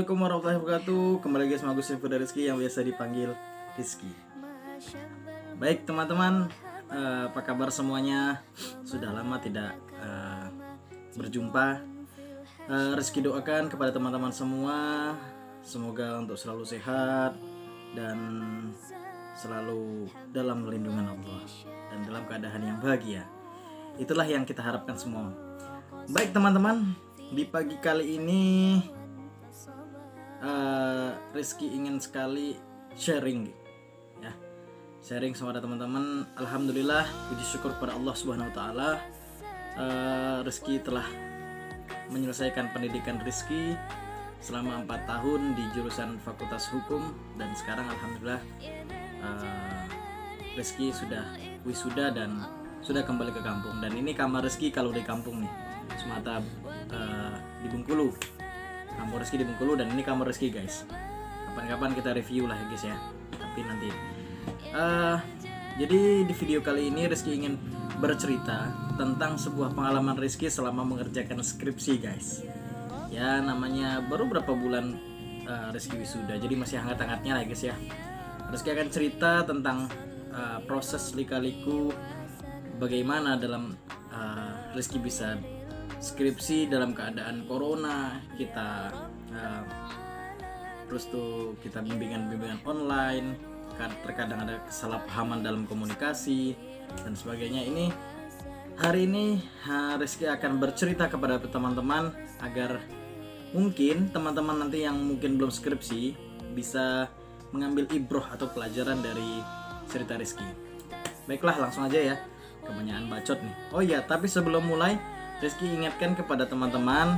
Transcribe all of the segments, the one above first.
Assalamualaikum warahmatullahi wabarakatuh. Kembali lagi sama Gus Sifur Rizky yang biasa dipanggil Rizky. Baik teman-teman, apa kabar semuanya? Sudah lama tidak berjumpa. Rizky doakan kepada teman-teman semua, semoga untuk selalu sehat dan selalu dalam lindungan Allah dan dalam keadaan yang bahagia. Itulah yang kita harapkan semua. Baik teman-teman, di pagi kali ini Rizky ingin sekali sharing ya. Sharing sama teman-teman. Alhamdulillah, puji syukur pada Allah Subhanahu wa taala. Rizky telah menyelesaikan pendidikan Rizky selama 4 tahun di jurusan Fakultas Hukum, dan sekarang alhamdulillah Rizky sudah wisuda dan sudah kembali ke kampung. Dan ini kamar Rizky kalau di kampung nih, Sumatera, di Bengkulu. Kamar Rizky di Bengkulu, dan ini kamar Rizky guys. Kapan-kapan kita review lah guys ya, tapi nanti. Jadi di video kali ini Rizky ingin bercerita tentang sebuah pengalaman Rizky selama mengerjakan skripsi guys. Ya namanya baru berapa bulan Rizky wisuda, jadi masih hangat-hangatnya lah guys ya. Rizky akan cerita tentang proses lika-liku bagaimana dalam Rizky bisa skripsi dalam keadaan corona, kita terus tuh kita bimbingan online, terkadang ada kesalahpahaman dalam komunikasi dan sebagainya. Ini hari ini Rizky akan bercerita kepada teman-teman agar mungkin teman-teman nanti yang mungkin belum skripsi bisa mengambil ibroh atau pelajaran dari cerita Rizky. Baiklah, langsung aja ya, kebanyakan bacot nih. Oh iya, tapi sebelum mulai Rizky ingatkan kepada teman-teman,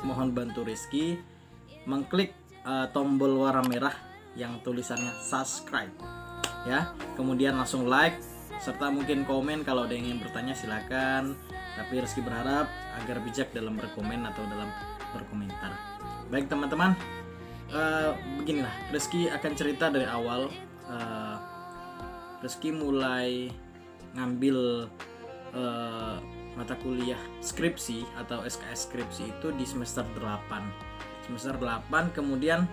mohon bantu Rizky mengklik tombol warna merah yang tulisannya subscribe ya, kemudian langsung like serta mungkin komen. Kalau ada yang ingin bertanya silakan, tapi Rizky berharap agar bijak dalam berkomen atau dalam berkomentar. Baik teman-teman, beginilah Rizky akan cerita dari awal. Rizky mulai ngambil mata kuliah skripsi atau SKS skripsi itu di semester 8. Kemudian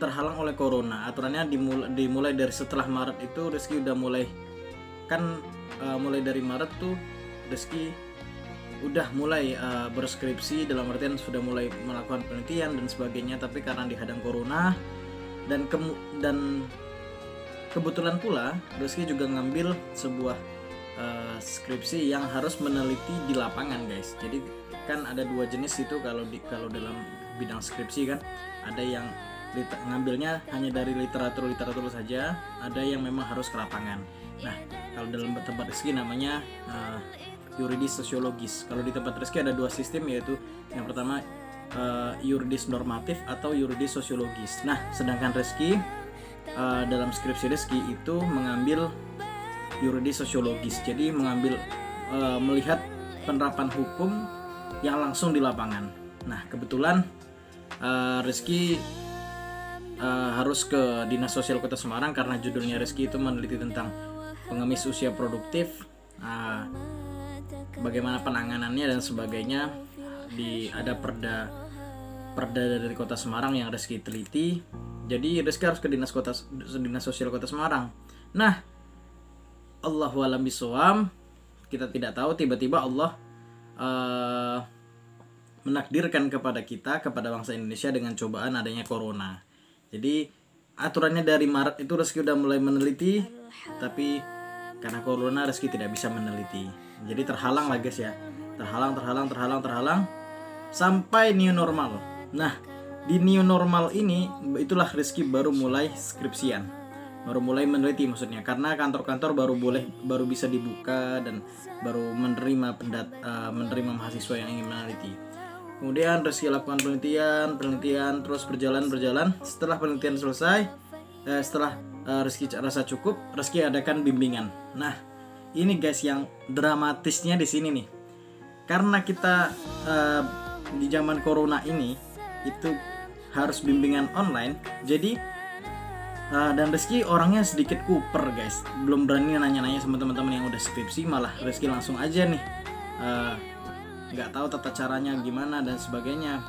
terhalang oleh corona. Aturannya dimulai dari setelah Maret itu Rizky udah mulai mulai dari Maret tuh Rizky udah mulai berskripsi, dalam artian sudah mulai melakukan penelitian dan sebagainya, tapi karena dihadang corona dan kebetulan pula Rizky juga ngambil sebuah skripsi yang harus meneliti di lapangan guys. Jadi kan ada dua jenis itu kalau dalam bidang skripsi kan, ada yang ngambilnya hanya dari literatur saja, ada yang memang harus ke lapangan. Nah kalau dalam tempat Rizky namanya yuridis sosiologis. Kalau di tempat Rizky ada dua sistem, yaitu yang pertama yuridis normatif atau yuridis sosiologis. Nah sedangkan Rizky dalam skripsi Rizky itu mengambil yuridis sosiologis, jadi mengambil melihat penerapan hukum yang langsung di lapangan. Nah kebetulan Rizky harus ke Dinas Sosial Kota Semarang karena judulnya Rizky itu meneliti tentang pengemis usia produktif, bagaimana penanganannya dan sebagainya. Ada perda dari Kota Semarang yang Rizky teliti. Jadi Rizky harus ke Dinas Sosial Kota Semarang. Nah, Allahu a'lam bishawab, kita tidak tahu, tiba-tiba Allah menakdirkan kepada bangsa Indonesia dengan cobaan adanya corona. Jadi aturannya dari Maret itu Rizky udah mulai meneliti, tapi karena corona Rizky tidak bisa meneliti. Jadi terhalang lah guys ya. Terhalang sampai new normal. Nah, di new normal ini itulah Rizky baru mulai skripsian, baru mulai meneliti maksudnya, karena kantor-kantor baru bisa dibuka dan baru menerima mahasiswa yang ingin meneliti. Kemudian Rizky lakukan penelitian terus berjalan. Setelah penelitian selesai, setelah Rizky rasa cukup, Rizky adakan bimbingan. Nah ini guys yang dramatisnya di sini nih, karena kita di zaman corona ini itu harus bimbingan online. Jadi dan Rizky orangnya sedikit kuper guys, belum berani nanya-nanya sama teman-teman yang udah skripsi, malah Rizky langsung aja nih nggak tahu tata caranya gimana dan sebagainya,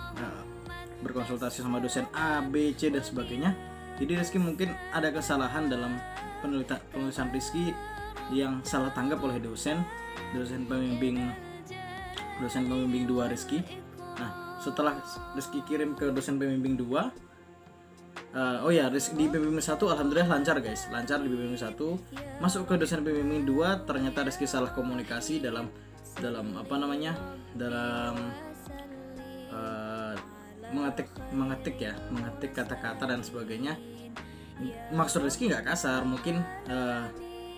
berkonsultasi sama dosen A, B, C dan sebagainya. Jadi Rizky mungkin ada kesalahan dalam penulisan Rizky yang salah tanggap oleh dosen pembimbing 2 Rizky. Nah, setelah Rizky kirim ke dosen pembimbing 2, di pembimbing 1 alhamdulillah lancar guys, lancar di pembimbing 1. Masuk ke dosen pembimbing 2, ternyata Rizky salah komunikasi dalam mengetik kata-kata dan sebagainya. Maksud Rizky nggak kasar, mungkin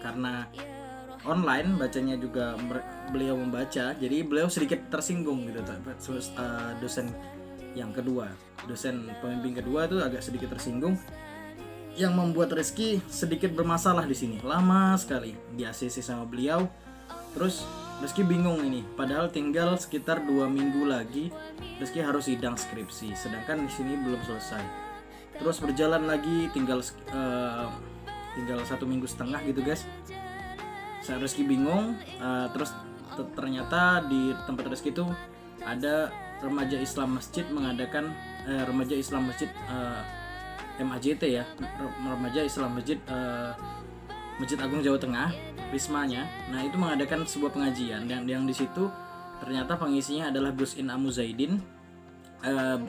karena online bacanya juga beliau membaca, jadi beliau sedikit tersinggung gitu. Dosen yang kedua, dosen pembimbing kedua itu agak sedikit tersinggung, yang membuat Rizky sedikit bermasalah di sini. Lama sekali di ACC sama beliau. Terus Rizky bingung ini, padahal tinggal sekitar 2 minggu lagi Rizky harus sidang skripsi, sedangkan di sini belum selesai. Terus berjalan lagi, tinggal 1,5 minggu gitu guys. Saya Rizky bingung. Terus ternyata di tempat Rizky itu ada remaja Islam masjid mengadakan remaja Islam masjid MAJT ya, remaja Islam masjid Masjid Agung Jawa Tengah, Rismanya. Nah, itu mengadakan sebuah pengajian yang di situ ternyata pengisinya adalah Gus In Amu Zaidin.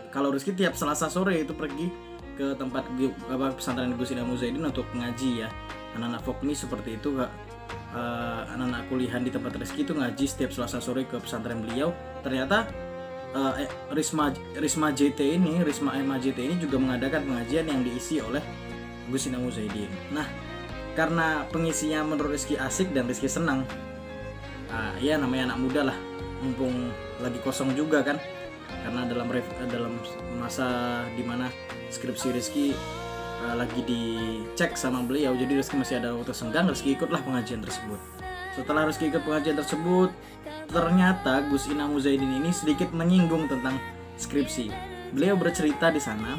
Kalau Rizky tiap Selasa sore itu pergi ke tempat pesantren Gus In Amu Zaidin untuk ngaji ya. Anak-anak Fokmi seperti itu, anak-anak kuliahan di tempat Rizky itu ngaji setiap Selasa sore ke pesantren beliau. Ternyata Risma JT ini, Risma MAJT ini juga mengadakan pengajian yang diisi oleh Gus In Amu Zaidin. Nah, karena pengisinya menurut Rizky asik dan Rizky senang, ya namanya anak muda lah, mumpung lagi kosong juga kan, karena dalam masa dimana skripsi Rizky lagi dicek sama beliau, jadi Rizky masih ada waktu senggang. Rizky ikutlah pengajian tersebut. Setelah Rizky ikut pengajian tersebut, ternyata Gus In Amu Zaidin ini sedikit menyinggung tentang skripsi. Beliau bercerita di sana,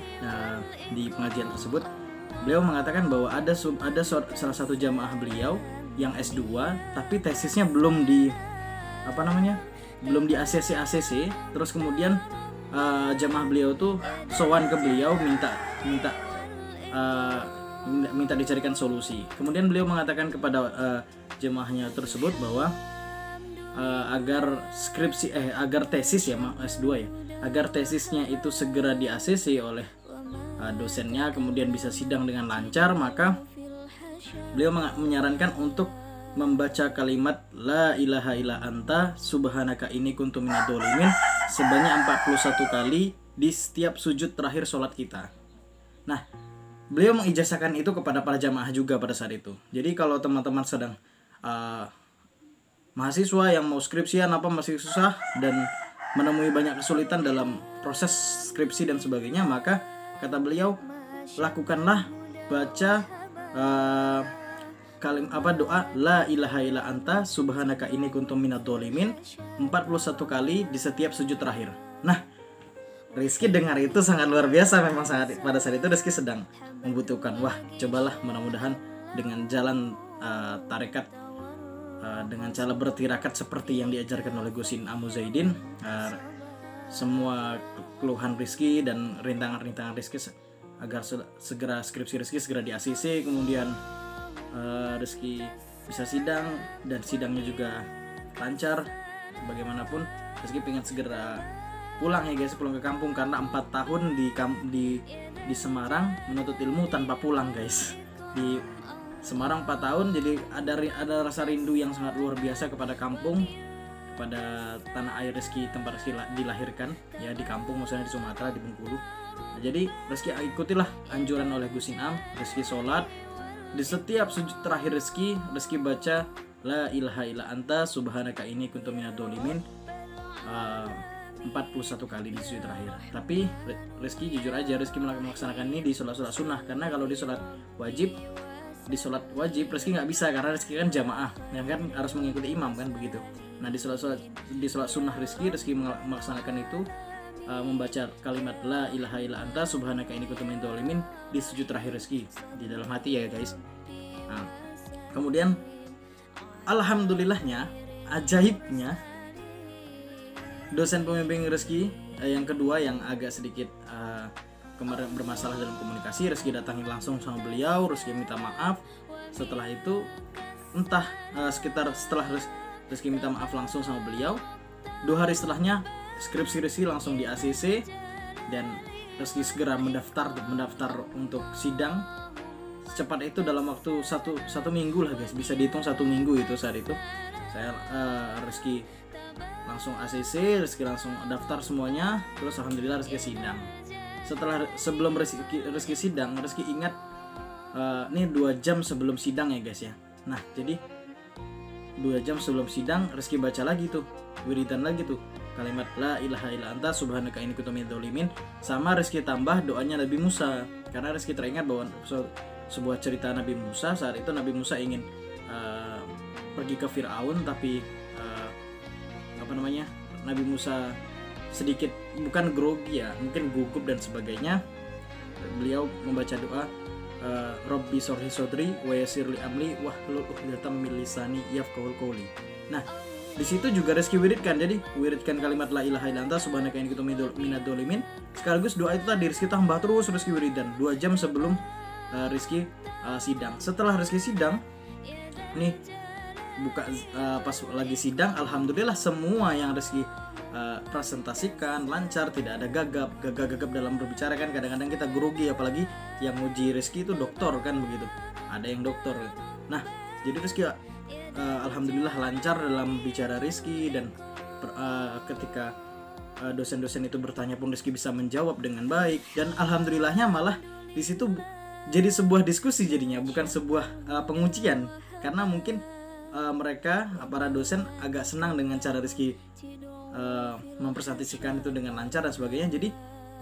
di pengajian tersebut, beliau mengatakan bahwa ada salah satu jamaah beliau yang S2 tapi tesisnya belum di ACC. Terus kemudian jamaah beliau tuh sowan ke beliau minta dicarikan solusi. Kemudian beliau mengatakan kepada jemaahnya tersebut bahwa agar tesis ya S2 ya, agar tesisnya itu segera di ACC oleh dosennya, kemudian bisa sidang dengan lancar, maka beliau menyarankan untuk membaca kalimat la ilaha illa anta subhanaka inni kuntu minadz-dzalimin sebanyak 41 kali di setiap sujud terakhir sholat kita. Nah, beliau mengijazahkan itu kepada para jamaah juga pada saat itu. Jadi kalau teman-teman sedang mahasiswa yang mau skripsian masih susah dan menemui banyak kesulitan dalam proses skripsi dan sebagainya, maka kata beliau, lakukanlah baca doa la ilaha illa anta subhanaka inni kuntu minadz-dzalimin 41 kali di setiap sujud terakhir. Nah, Rizky dengar itu sangat luar biasa. Memang pada saat itu Rizky sedang membutuhkan, cobalah mudah-mudahan dengan jalan tarekat, dengan cara bertirakat seperti yang diajarkan oleh Gus In Amu Zaidin, semua keluhan Rizky dan rintangan Rizky agar segera skripsi Rizky segera di ACC, kemudian Rizky bisa sidang dan sidangnya juga lancar. Bagaimanapun Rizky pengen segera pulang ya guys, pulang ke kampung, karena 4 tahun di Semarang menuntut ilmu tanpa pulang guys. Di Semarang 4 tahun, jadi ada rasa rindu yang sangat luar biasa kepada kampung, pada tanah air Rizky, tempat Rizky dilahirkan ya, di kampung, misalnya di Sumatera, di Bengkulu. Nah, jadi Rizky ikutilah anjuran oleh Gus In Am. Rizky sholat, di setiap sujud terakhir Rizky baca la ilaha illa anta subhanaka inni kuntu minadz-dzalimin 41 kali di sujud terakhir. Tapi Rizky jujur aja, Rizky melaksanakan ini di sholat sunnah, karena kalau di sholat wajib Rizky nggak bisa, karena Rizky kan jamaah, yang kan harus mengikuti imam kan begitu. Nah, di sholat sunnah Rizky melaksanakan itu, membaca kalimat la ilaha illa anta subhanaka inni kuntu minadz-dzalimin di sujud terakhir Rizky di dalam hati ya guys. Nah, kemudian alhamdulillahnya, ajaibnya, dosen pembimbing Rizky yang kedua yang agak sedikit kemarin bermasalah dalam komunikasi, Rizky datangi langsung sama beliau, Rizky minta maaf. Setelah itu entah setelah Rizky minta maaf langsung sama beliau, 2 hari setelahnya skripsi Rizky langsung di ACC dan Rizky segera mendaftar untuk sidang. Secepat itu dalam waktu satu minggu lah guys, bisa dihitung 1 minggu itu saat itu saya Rizky langsung ACC, Rizky langsung daftar semuanya, terus alhamdulillah Rizky sidang. Sebelum Rizky sidang, Rizky ingat ini 2 jam sebelum sidang ya guys ya. Nah jadi 2 jam sebelum sidang Rizky baca lagi tuh, wiridan lagi tuh kalimat la ilaha illa anta subhanaka inni kuntu minadz dzalimin, sama Rizky tambah doanya Nabi Musa, karena Rizky teringat bahwa sebuah cerita Nabi Musa. Saat itu Nabi Musa ingin pergi ke Fir'aun, tapi Nabi Musa sedikit bukan grogi ya, mungkin gugup dan sebagainya. Beliau membaca doa Rabbi shrah sadri wa yassir li amri wahlul 'uqdatam min lisani yafqahul qawli. Nah, di situ juga Rizky wiridkan. Jadi wiridkan kalimat la ilaha illa anta subhanaka inni kuntu minadz dzalimin. Sekaligus doa itu tadi Rizky tambah terus Rizky wiridan 2 jam sebelum Rizky sidang. Setelah Rizky sidang nih pas lagi sidang, alhamdulillah semua yang Rizky presentasikan lancar, tidak ada gagap dalam berbicara. Kan kadang-kadang kita grogi, apalagi yang uji Rizky itu doktor kan begitu, ada yang doktor. Nah jadi Rizky alhamdulillah lancar dalam bicara Rizky, dan ketika dosen-dosen itu bertanya pun Rizky bisa menjawab dengan baik, dan alhamdulillahnya malah di situ jadi sebuah diskusi jadinya, bukan sebuah pengujian, karena mungkin mereka para dosen agak senang dengan cara Rizky mempresentasikan itu dengan lancar dan sebagainya. Jadi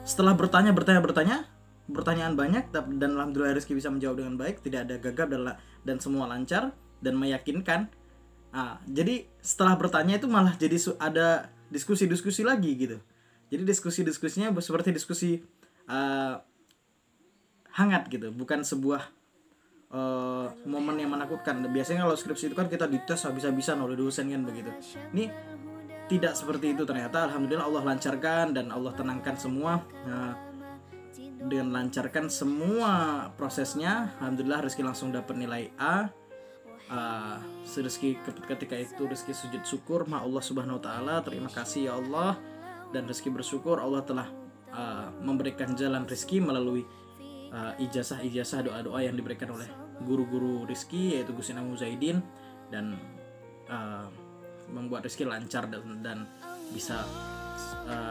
setelah bertanya pertanyaan banyak, dan alhamdulillah Rizky bisa menjawab dengan baik, tidak ada gagap dan semua lancar dan meyakinkan. Jadi setelah bertanya itu malah jadi ada diskusi lagi gitu. Jadi diskusinya seperti diskusi hangat gitu, bukan sebuah momen yang menakutkan. Biasanya kalau skripsi itu kan kita dites habis-habisan oleh dosen kan begitu. Ini tidak seperti itu ternyata. Alhamdulillah Allah lancarkan dan Allah tenangkan semua. Dengan lancarkan semua prosesnya, alhamdulillah Rizky langsung dapat nilai A. Rizky ketika itu Rizky sujud syukur ma Allah subhanahu wa ta'ala, terima kasih ya Allah. Dan Rizky bersyukur Allah telah memberikan jalan Rizky melalui ijazah doa-doa yang diberikan oleh guru-guru Rizky, yaitu Gus Inamu Zaidin, dan membuat Rizky lancar dan bisa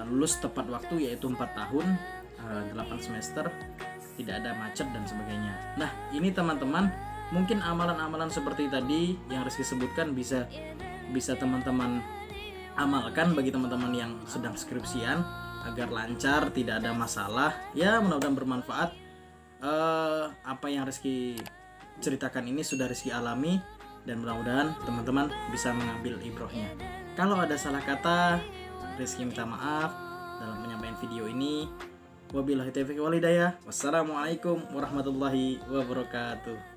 lulus tepat waktu, yaitu 4 tahun 8 semester, tidak ada macet dan sebagainya. Nah ini teman-teman, mungkin amalan-amalan seperti tadi yang Rizky sebutkan bisa teman-teman amalkan bagi teman-teman yang sedang skripsian agar lancar, tidak ada masalah. Ya mudah-mudahan bermanfaat. Apa yang Rizky ceritakan ini sudah Rizky alami, dan mudah-mudahan teman-teman bisa mengambil ibrohnya. Kalau ada salah kata, Rizky minta maaf dalam penyampaian video ini. Wabillahi taufiq wal hidayah. Wassalamualaikum warahmatullahi wabarakatuh.